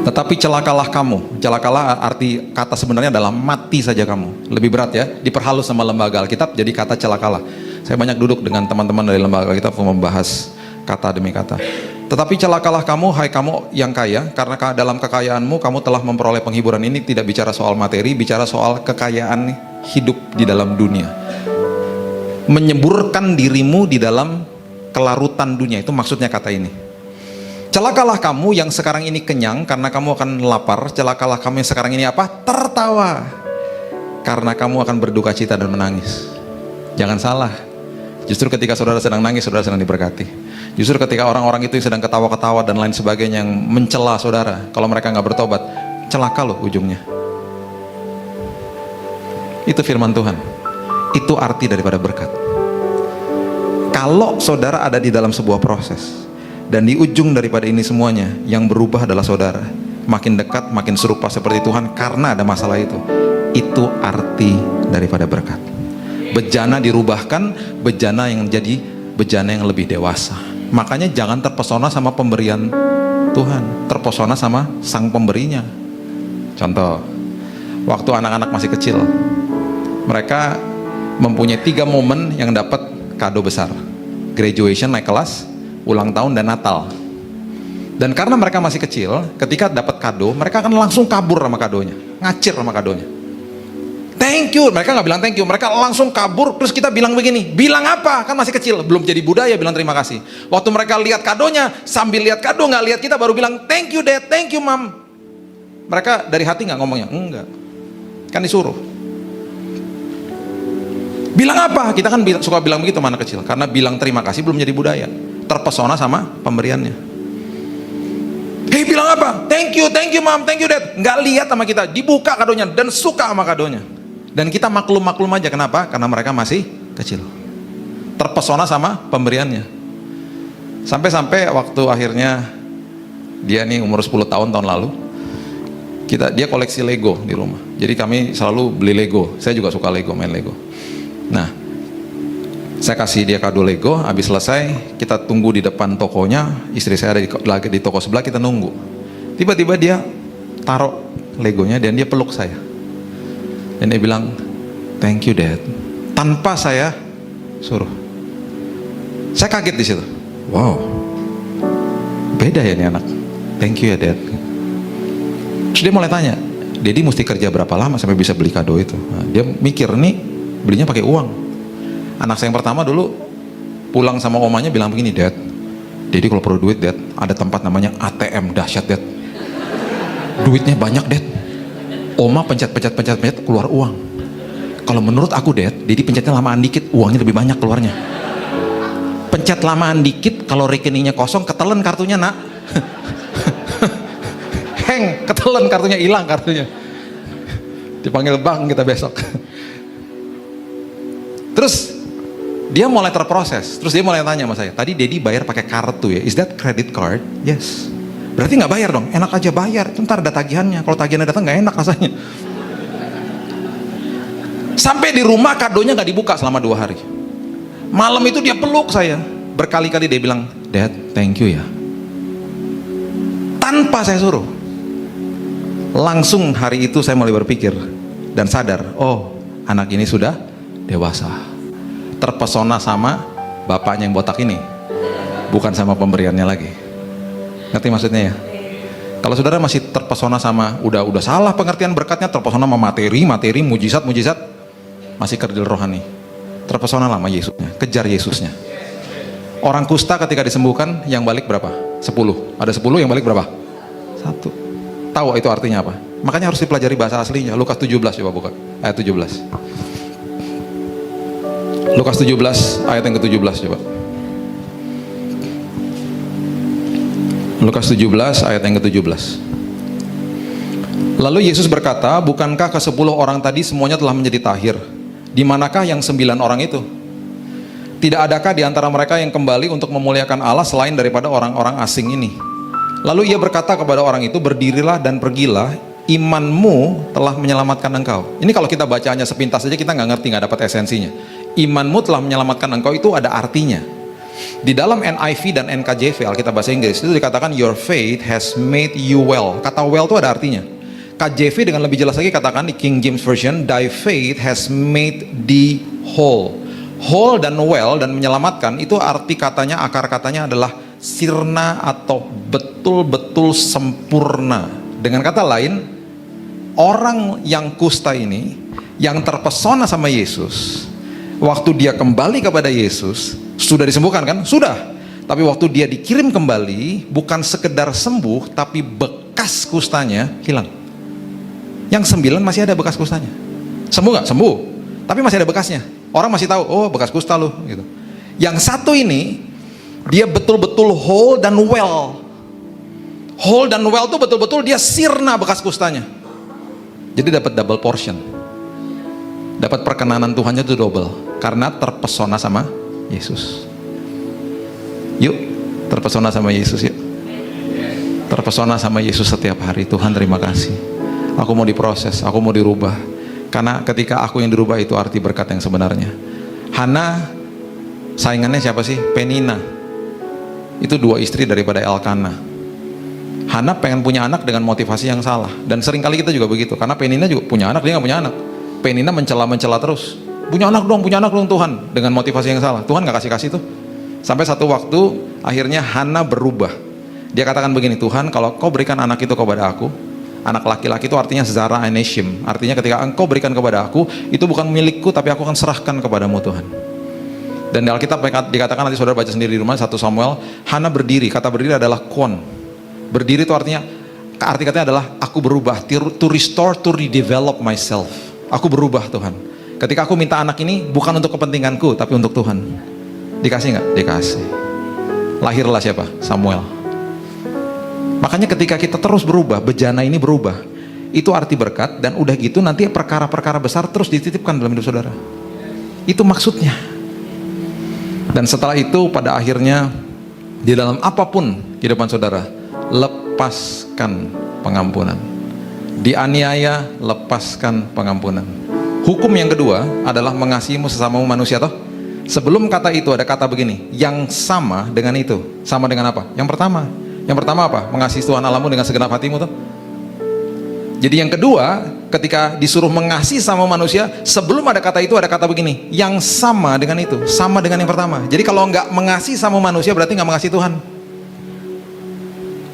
Tetapi celakalah kamu. Celakalah arti kata sebenarnya adalah mati saja kamu. Lebih berat ya, diperhalus sama lembaga Alkitab jadi kata celakalah. Saya banyak duduk dengan teman-teman dari lembaga Alkitab membahas kata demi kata. Tetapi celakalah kamu, hai kamu yang kaya, karena dalam kekayaanmu kamu telah memperoleh penghiburan. Ini tidak bicara soal materi, bicara soal kekayaan hidup di dalam dunia. Menyeburkan dirimu di dalam kelarutan dunia, itu maksudnya kata ini. Celakalah kamu yang sekarang ini kenyang, karena kamu akan lapar. Celakalah kamu yang sekarang ini apa? Tertawa, karena kamu akan berduka cita dan menangis. Jangan salah, justru ketika saudara sedang nangis, saudara sedang diberkati. Justru ketika orang-orang itu sedang ketawa-ketawa dan lain sebagainya yang mencela saudara, kalau mereka nggak bertobat, celaka loh ujungnya. Itu firman Tuhan. Itu arti daripada berkat. Kalau saudara ada di dalam sebuah proses, dan di ujung daripada ini semuanya yang berubah adalah saudara, makin dekat, makin serupa seperti Tuhan karena ada masalah itu. Itu arti daripada berkat. Bejana dirubahkan, bejana yang jadi bejana yang lebih dewasa. Makanya jangan terpesona sama pemberian Tuhan, terpesona sama sang pemberinya. Contoh, waktu anak-anak masih kecil, mereka mempunyai 3 momen yang dapat kado besar: graduation, naik kelas, ulang tahun, dan Natal. Dan karena mereka masih kecil, ketika dapat kado, mereka akan langsung kabur sama kadonya, ngacir sama kadonya. Thank you, mereka nggak bilang thank you, mereka langsung kabur. Terus kita bilang begini, bilang apa? Kan masih kecil, belum jadi budaya bilang terima kasih. Waktu mereka lihat kadonya, sambil lihat kado, nggak lihat kita, baru bilang thank you dad, thank you mom. Mereka dari hati nggak ngomongnya, enggak, kan disuruh. Bilang apa? Kita kan suka bilang begitu sama anak kecil, karena bilang terima kasih belum jadi budaya, terpesona sama pemberiannya. Hei, bilang apa? Thank you mom, thank you dad. Nggak lihat sama kita, dibuka kadonya dan suka sama kadonya. Dan kita maklum aja, kenapa? Karena mereka masih kecil, terpesona sama pemberiannya. Sampai waktu akhirnya dia nih umur 10 tahun lalu, dia koleksi Lego di rumah. Jadi kami selalu beli Lego. Saya juga suka Lego, main Lego. Nah, saya kasih dia kado Lego. Habis selesai, kita tunggu di depan tokonya. Istri saya ada lagi di toko sebelah, kita nunggu. Tiba-tiba dia taruh Legonya dan dia peluk saya. Dan dia bilang, thank you dad, tanpa saya suruh. Saya kaget di situ. Wow, beda ya nih anak. Thank you ya dad. Terus dia mulai tanya, Daddy mesti kerja berapa lama sampai bisa beli kado itu? Nah, dia mikir nih, belinya pakai uang. Anak saya yang pertama dulu pulang sama omanya bilang begini, dad, Daddy kalau perlu duit dad, ada tempat namanya ATM, dahsyat dad, duitnya banyak dad. Oma pencet keluar uang. Kalau menurut aku dad, Daddy pencetnya lamaan dikit, uangnya lebih banyak keluarnya. Pencet lamaan dikit, kalau rekeningnya kosong, ketelen kartunya nak. Heng, ketelen kartunya, hilang kartunya. Dipanggil bank kita besok. Terus dia mulai terproses. Terus dia mulai tanya sama saya, tadi Daddy bayar pakai kartu ya? Is that credit card? Yes. Berarti nggak bayar dong? Enak aja bayar. Ntar ada tagihannya. Kalau tagihannya datang nggak enak rasanya. Sampai di rumah kadonya nggak dibuka selama 2 hari. Malam itu dia peluk saya. Berkali-kali dia bilang, dad, thank you ya. Tanpa saya suruh. Langsung hari itu saya mulai berpikir dan sadar, oh anak ini sudah dewasa. Terpesona sama bapaknya yang botak ini, bukan sama pemberiannya lagi. Ngerti maksudnya ya? Kalau saudara masih terpesona sama, udah salah pengertian berkatnya, terpesona sama materi, mujizat, masih kerdil rohani. Terpesona lama Yesusnya, kejar Yesusnya. Orang kusta ketika disembuhkan, yang balik berapa? 10. Ada 10, yang balik berapa? 1. Tahu itu artinya apa? Makanya harus dipelajari bahasa aslinya. Lukas 17 coba buka, ayat 17. Lukas 17 ayat yang ke-17 coba. Lukas 17 ayat yang ke-17. Lalu Yesus berkata, bukankah ke-10 orang tadi semuanya telah menjadi tahir? Di manakah yang 9 orang itu? Tidak adakah di antara mereka yang kembali untuk memuliakan Allah selain daripada orang-orang asing ini? Lalu ia berkata kepada orang itu, berdirilah dan pergilah, imanmu telah menyelamatkan engkau. Ini kalau kita bacanya sepintas saja kita nggak ngerti, nggak dapat esensinya. Imanmu telah menyelamatkan engkau itu ada artinya. Di dalam NIV dan NKJV, Alkitab bahasa Inggris, itu dikatakan your faith has made you well. Kata well itu ada artinya. KJV dengan lebih jelas lagi katakan di King James Version, thy faith has made thee whole. Whole dan well dan menyelamatkan itu arti katanya, akar katanya adalah sirna atau betul-betul sempurna. Dengan kata lain, orang yang kusta ini, yang terpesona sama Yesus, waktu dia kembali kepada Yesus, sudah disembuhkan kan? Sudah. Tapi waktu dia dikirim kembali, bukan sekedar sembuh, tapi bekas kustanya hilang. Yang 9 masih ada bekas kustanya. Sembuh nggak? Sembuh. Tapi masih ada bekasnya. Orang masih tahu, oh bekas kusta lu. Gitu. Yang satu ini, dia betul-betul whole dan well. Whole dan well itu betul-betul dia sirna bekas kustanya. Jadi dapat double portion. Dapat perkenanan Tuhannya itu double. Karena terpesona sama Yesus. Yuk, terpesona sama Yesus yuk. Terpesona sama Yesus setiap hari. Tuhan terima kasih. Aku mau diproses, aku mau dirubah. Karena ketika aku yang dirubah itu arti berkat yang sebenarnya. Hana, saingannya siapa sih? Penina. Itu dua istri daripada Elkana. Hana pengen punya anak dengan motivasi yang salah. Dan seringkali kita juga begitu. Karena Penina juga punya anak, dia nggak punya anak. Penina mencela terus. Punya anak dong Tuhan. Dengan motivasi yang salah. Tuhan nggak kasih tuh. Sampai satu waktu, akhirnya Hana berubah. Dia katakan begini, Tuhan kalau kau berikan anak itu kepada aku, anak laki-laki itu artinya Zara Aneshim. Artinya ketika engkau berikan kepada aku, itu bukan milikku, tapi aku akan serahkan kepadamu Tuhan. Dan di Alkitab dikatakan, nanti saudara baca sendiri di rumah, 1 Samuel, Hana berdiri. Kata berdiri adalah kon. Berdiri itu artinya, arti katanya adalah aku berubah, to restore, to redevelop myself. Aku berubah Tuhan. Ketika aku minta anak ini, bukan untuk kepentinganku, tapi untuk Tuhan. Dikasih nggak? Dikasih. Lahirlah siapa? Samuel. Makanya ketika kita terus berubah, bejana ini berubah, itu arti berkat. Dan udah gitu nanti perkara-perkara besar terus dititipkan dalam hidup saudara. Itu maksudnya. Dan setelah itu pada akhirnya di dalam apapun kehidupan saudara, lepaskan pengampunan. Dianiaya, lepaskan pengampunan. Hukum yang kedua adalah mengasihimu sesamamu manusia toh. Sebelum kata itu ada kata begini, yang sama dengan itu. Sama dengan apa? Yang pertama apa? Mengasihi Tuhan Allahmu dengan segenap hatimu tuh. Jadi yang kedua, ketika disuruh mengasihi sama manusia, sebelum ada kata itu ada kata begini, yang sama dengan itu, sama dengan yang pertama. Jadi kalau nggak mengasihi sama manusia berarti nggak mengasihi Tuhan.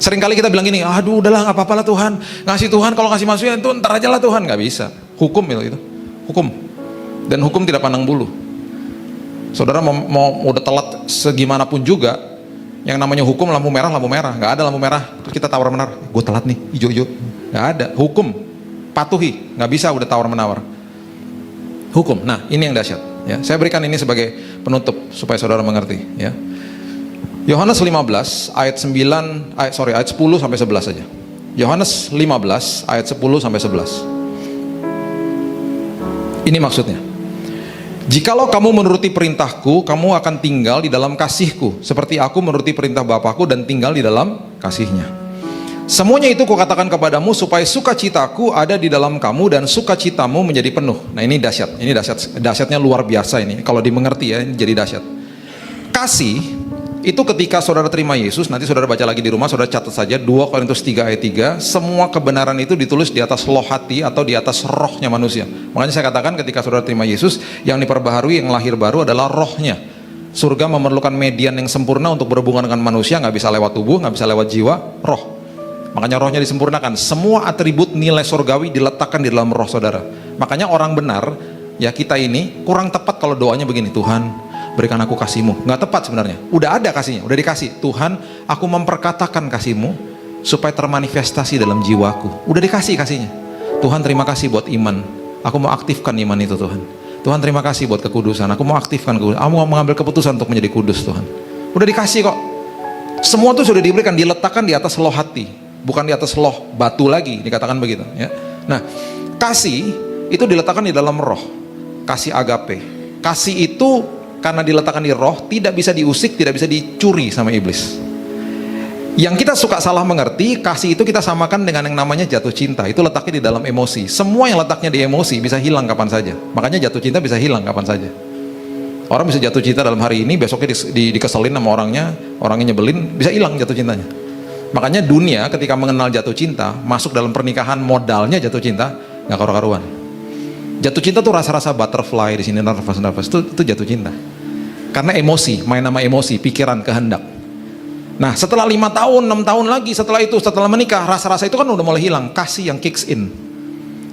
Seringkali kita bilang gini, aduh udahlah nggak apa-apa lah Tuhan, ngasih Tuhan kalau ngasih manusia itu ntar aja lah Tuhan. Nggak bisa. Hukum itu, hukum. Dan hukum tidak pandang bulu. Saudara mau udah telat segimanapun juga, yang namanya hukum lampu merah, nggak ada lampu merah. Terus kita tawar menawar, gue telat nih, hijau, nggak ada. Hukum, patuhi, nggak bisa udah tawar menawar. Hukum. Nah ini yang dahsyat. Ya, saya berikan ini sebagai penutup supaya saudara mengerti. Ya. Yohanes 15 ayat 10 sampai 11 saja. Yohanes 15 ayat 10 sampai 11. Ini maksudnya. Jikalau kamu menuruti perintahku, kamu akan tinggal di dalam kasihku, seperti aku menuruti perintah Bapakku dan tinggal di dalam kasihnya. Semuanya itu kukatakan kepadamu supaya sukacitaku ada di dalam kamu dan sukacitamu menjadi penuh. Nah ini dahsyat, dahsyatnya luar biasa ini. Kalau dimengerti ya, ini jadi dahsyat. Kasih itu ketika saudara terima Yesus, nanti saudara baca lagi di rumah, saudara catat saja 2 Korintus 3 ayat 3, semua kebenaran itu ditulis di atas loh hati atau di atas rohnya manusia. Makanya saya katakan ketika saudara terima Yesus, yang diperbaharui, yang lahir baru adalah rohnya. Surga memerlukan median yang sempurna untuk berhubungan dengan manusia, nggak bisa lewat tubuh, nggak bisa lewat jiwa, roh. Makanya rohnya disempurnakan, semua atribut nilai surgawi diletakkan di dalam roh saudara. Makanya orang benar, ya kita ini kurang tepat kalau doanya begini, Tuhan berikan aku kasihmu. Nggak tepat sebenarnya, udah ada kasihnya, udah dikasih. Tuhan aku memperkatakan kasihmu supaya termanifestasi dalam jiwaku, udah dikasih kasihnya. Tuhan terima kasih buat iman, aku mau aktifkan iman itu Tuhan. Tuhan terima kasih buat kekudusan, aku mau aktifkan kekudusan. Aku mau mengambil keputusan untuk menjadi kudus Tuhan. Udah dikasih kok. Semua itu sudah diberikan, diletakkan di atas loh hati, bukan di atas loh batu lagi, dikatakan begitu ya. Nah kasih itu diletakkan di dalam roh, kasih agape. Kasih itu karena diletakkan di roh, tidak bisa diusik, tidak bisa dicuri sama iblis. Yang kita suka salah mengerti, kasih itu kita samakan dengan yang namanya jatuh cinta. Itu letaknya di dalam emosi. Semua yang letaknya di emosi bisa hilang kapan saja. Makanya jatuh cinta bisa hilang kapan saja. Orang bisa jatuh cinta dalam hari ini, besoknya dikeselin sama orangnya nyebelin, bisa hilang jatuh cintanya. Makanya dunia ketika mengenal jatuh cinta, masuk dalam pernikahan modalnya jatuh cinta, nggak karu-karuan. Jatuh cinta tuh rasa-rasa butterfly di sini, nervous itu jatuh cinta. Karena emosi, main nama emosi, pikiran, kehendak. Nah setelah 5 tahun, 6 tahun lagi setelah itu, setelah menikah, rasa-rasa itu kan udah mulai hilang, kasih yang kicks in.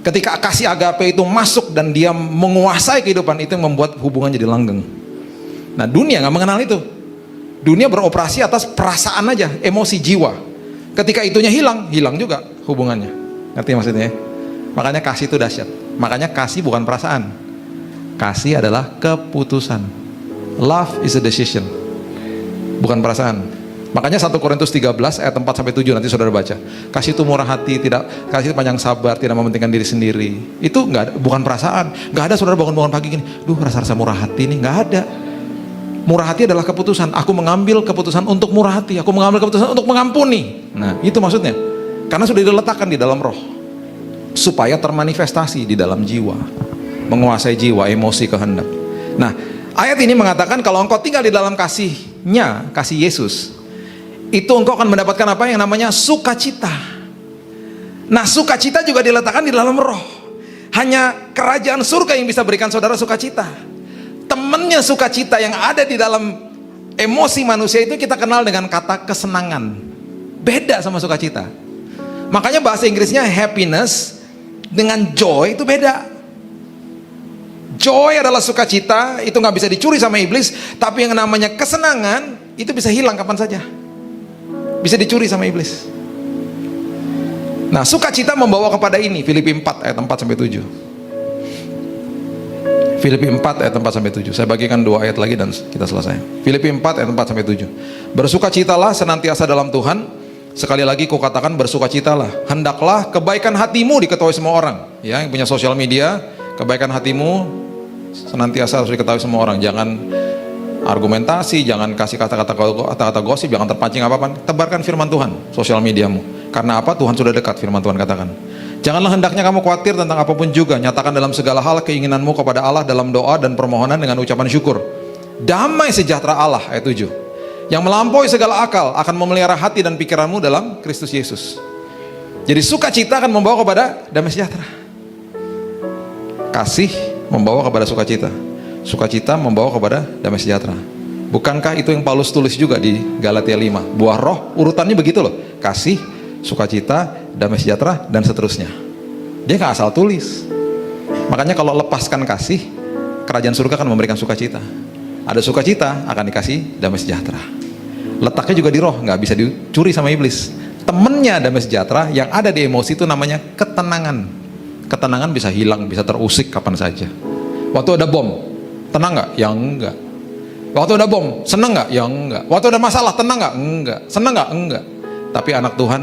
Ketika kasih agape itu masuk dan dia menguasai kehidupan, itu yang membuat hubungan jadi langgeng. Nah dunia nggak mengenal itu. Dunia beroperasi atas perasaan aja, emosi jiwa. Ketika itunya hilang juga hubungannya. Ngerti maksudnya? Makanya kasih itu dahsyat. Makanya kasih bukan perasaan. Kasih adalah keputusan. Love is a decision, bukan perasaan. Makanya 1 Korintus 13 ayat 4-7 nanti saudara baca. Kasih itu murah hati, kasih itu panjang sabar, tidak mementingkan diri sendiri. Itu bukan perasaan. Nggak ada saudara bangun-bangun pagi gini, rasa-rasa murah hati nih, nggak ada. Murah hati adalah keputusan. Aku mengambil keputusan untuk murah hati. Aku mengambil keputusan untuk mengampuni. Nah, itu maksudnya. Karena sudah diletakkan di dalam roh. Supaya termanifestasi di dalam jiwa. Menguasai jiwa, emosi, kehendak. Nah, ayat ini mengatakan kalau engkau tinggal di dalam kasihnya, kasih Yesus, itu engkau akan mendapatkan apa yang namanya sukacita. Nah, sukacita juga diletakkan di dalam roh. Hanya kerajaan surga yang bisa berikan saudara sukacita. Temennya sukacita yang ada di dalam emosi manusia itu kita kenal dengan kata kesenangan. Beda sama sukacita. Makanya bahasa Inggrisnya happiness dengan joy itu beda. Joy adalah sukacita, itu nggak bisa dicuri sama iblis. Tapi yang namanya kesenangan itu bisa hilang kapan saja. Bisa dicuri sama iblis. Nah, sukacita membawa kepada ini, Filipi 4 ayat 4-7. Filipi 4 ayat 4-7. Saya bagikan 2 ayat lagi dan kita selesai. Filipi 4 ayat 4-7. Bersukacitalah senantiasa dalam Tuhan. Sekali lagi kukatakan bersukacitalah. Hendaklah kebaikan hatimu diketahui semua orang. Ya, yang punya sosial media, kebaikan hatimu senantiasa harus diketahui semua orang. Jangan argumentasi, jangan kasih kata-kata gosip, jangan terpancing apa-apa. Tebarkan firman Tuhan sosial mediamu. Karena apa? Tuhan sudah dekat, firman Tuhan katakan. Janganlah hendaknya kamu khawatir tentang apapun juga. Nyatakan dalam segala hal keinginanmu kepada Allah dalam doa dan permohonan dengan ucapan syukur. Damai sejahtera Allah, ayat 7, yang melampaui segala akal akan memelihara hati dan pikiranmu dalam Kristus Yesus. Jadi sukacita akan membawa kepada damai sejahtera. Kasih membawa kepada sukacita. Sukacita membawa kepada damai sejahtera. Bukankah itu yang Paulus tulis juga di Galatia 5? Buah roh urutannya begitu loh. Kasih, sukacita, damai sejahtera, dan seterusnya. Dia nggak asal tulis. Makanya kalau lepaskan kasih, kerajaan surga akan memberikan sukacita. Ada sukacita, akan dikasih damai sejahtera. Letaknya juga di roh, nggak bisa dicuri sama iblis. Temennya damai sejahtera yang ada di emosi itu namanya ketenangan. Ketenangan bisa hilang, bisa terusik kapan saja. Waktu ada bom, tenang nggak? Ya enggak. Waktu ada bom, senang nggak? Ya enggak. Waktu ada masalah, tenang nggak? Enggak. Senang nggak? Enggak. Tapi anak Tuhan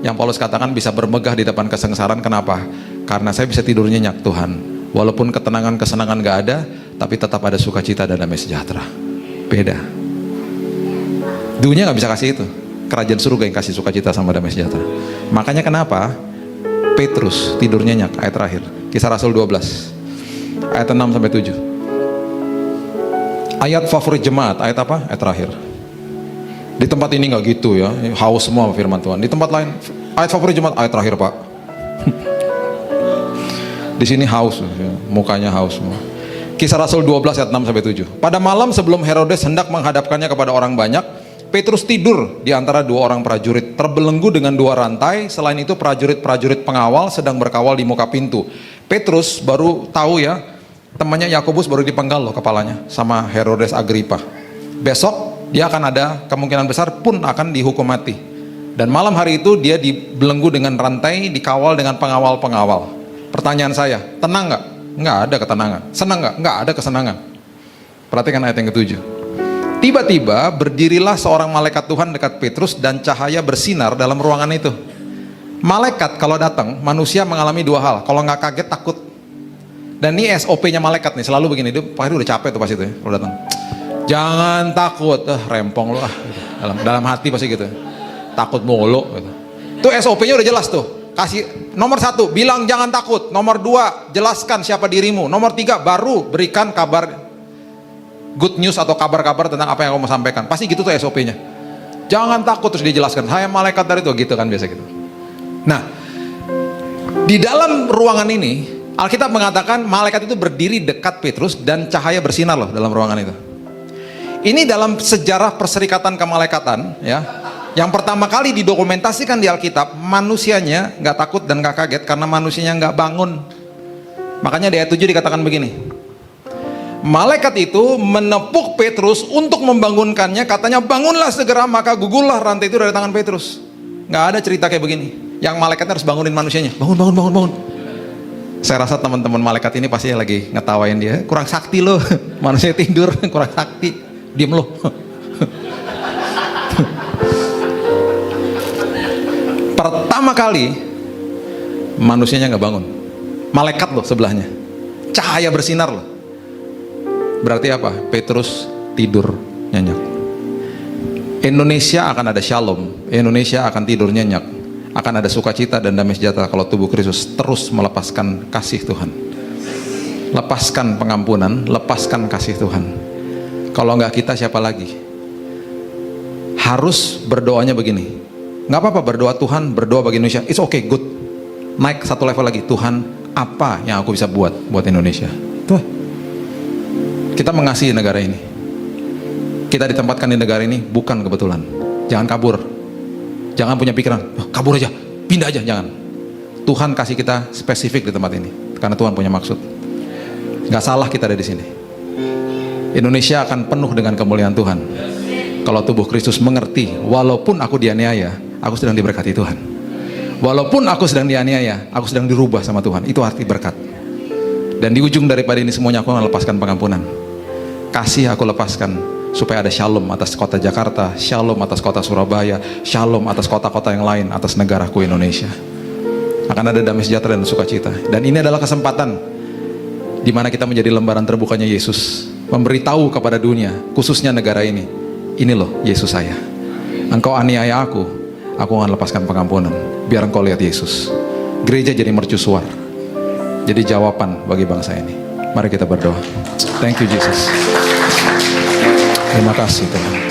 yang Paulus katakan bisa bermegah di depan kesengsaraan. Kenapa? Karena saya bisa tidur nyenyak Tuhan. Walaupun ketenangan, kesenangan gak ada, tapi tetap ada sukacita dan damai sejahtera. Beda. Dunia gak bisa kasih itu. Kerajaan surga yang kasih sukacita sama damai sejahtera. Makanya kenapa Petrus tidur nyenyak, ayat terakhir. Kisah Rasul 12 ayat 6-7. Ayat favorit jemaat, ayat apa? Ayat terakhir. Di tempat ini nggak gitu ya, haus semua firman Tuhan. Di tempat lain, ayat favorit jemaat, ayat terakhir Pak. Di sini haus, ya. Mukanya haus semua. Kisah Rasul 12 ayat 6-7. Pada malam sebelum Herodes hendak menghadapkannya kepada orang banyak, Petrus tidur di antara 2 orang prajurit, terbelenggu dengan 2 rantai. Selain itu prajurit-prajurit pengawal sedang berkawal di muka pintu. Petrus baru tahu ya, temannya Yakobus baru dipenggal loh kepalanya sama Herodes Agripa. Besok dia akan ada kemungkinan besar pun akan dihukum mati. Dan malam hari itu dia dibelenggu dengan rantai, dikawal dengan pengawal-pengawal. Pertanyaan saya, tenang nggak? Nggak ada ketenangan. Senang nggak? Nggak ada kesenangan. Perhatikan ayat yang ke-7. Tiba-tiba berdirilah seorang malaikat Tuhan dekat Petrus dan cahaya bersinar dalam ruangan itu. Malaikat kalau datang, manusia mengalami 2 hal. Kalau nggak kaget, takut. Dan ini SOP-nya malaikat nih, selalu begini. Dia pasti udah capek tuh pas itu ya, kalau datang. Jangan takut, rempong lu ah. Dalam hati pasti gitu. Takut mulu gitu. Tuh SOP-nya udah jelas tuh. Kasih nomor 1, bilang jangan takut. Nomor 2, jelaskan siapa dirimu. Nomor 3, baru berikan kabar. good news atau kabar-kabar tentang apa yang kamu mau sampaikan. Pasti gitu tuh SOP-nya. Jangan takut, terus dia jelaskan, saya malaikat dari itu, gitu kan biasa gitu. Nah, di dalam ruangan ini, Alkitab mengatakan malaikat itu berdiri dekat Petrus dan cahaya bersinar loh dalam ruangan itu. Ini dalam sejarah perserikatan kemalaikatan, ya. Yang pertama kali didokumentasikan di Alkitab, manusianya nggak takut dan nggak kaget karena manusianya nggak bangun. Makanya di ayat 7 dikatakan begini, malaikat itu menepuk Petrus untuk membangunkannya, katanya bangunlah segera, maka gugurlah rantai itu dari tangan Petrus. Nggak ada cerita kayak begini, yang malaikatnya harus bangunin manusianya, bangun. Saya rasa teman-teman malaikat ini pasti lagi ngetawain dia, kurang sakti loh, manusia tidur, kurang sakti, diem loh. Pertama kali manusianya nggak bangun, malaikat loh sebelahnya, cahaya bersinar loh. Berarti apa? Petrus tidur nyenyak. Indonesia akan ada shalom, Indonesia akan tidur nyenyak, akan ada sukacita dan damai sejahtera kalau tubuh Kristus terus melepaskan kasih Tuhan, lepaskan pengampunan, lepaskan kasih Tuhan. Kalau nggak kita siapa lagi? Harus berdoanya begini, nggak apa-apa berdoa Tuhan, berdoa bagi Indonesia, it's okay, good. Naik satu level lagi, Tuhan apa yang aku bisa buat Indonesia? Tuh, kita mengasihi negara ini, kita ditempatkan di negara ini bukan kebetulan. Jangan kabur, jangan punya pikiran kabur aja, pindah aja, jangan. Tuhan kasih kita spesifik di tempat ini karena Tuhan punya maksud. Gak salah kita ada di sini. Indonesia akan penuh dengan kemuliaan Tuhan kalau tubuh Kristus mengerti, walaupun aku dianiaya, aku sedang diberkati Tuhan. Walaupun aku sedang dianiaya, aku sedang dirubah sama Tuhan. Itu arti berkat. Dan di ujung daripada ini semuanya, aku akan lepaskan pengampunan. Kasih aku lepaskan supaya ada shalom atas kota Jakarta, shalom atas kota Surabaya, shalom atas kota-kota yang lain, atas negaraku Indonesia. Akan ada damai sejahtera dan sukacita. Dan ini adalah kesempatan di mana kita menjadi lembaran terbukanya Yesus, memberitahu kepada dunia, khususnya negara ini loh Yesus saya. Engkau aniaya aku akan lepaskan pengampunan. Biar engkau lihat Yesus. Gereja jadi mercusuar, jadi jawaban bagi bangsa ini. Mari kita berdoa. Thank you Jesus. Terima kasih Tuhan.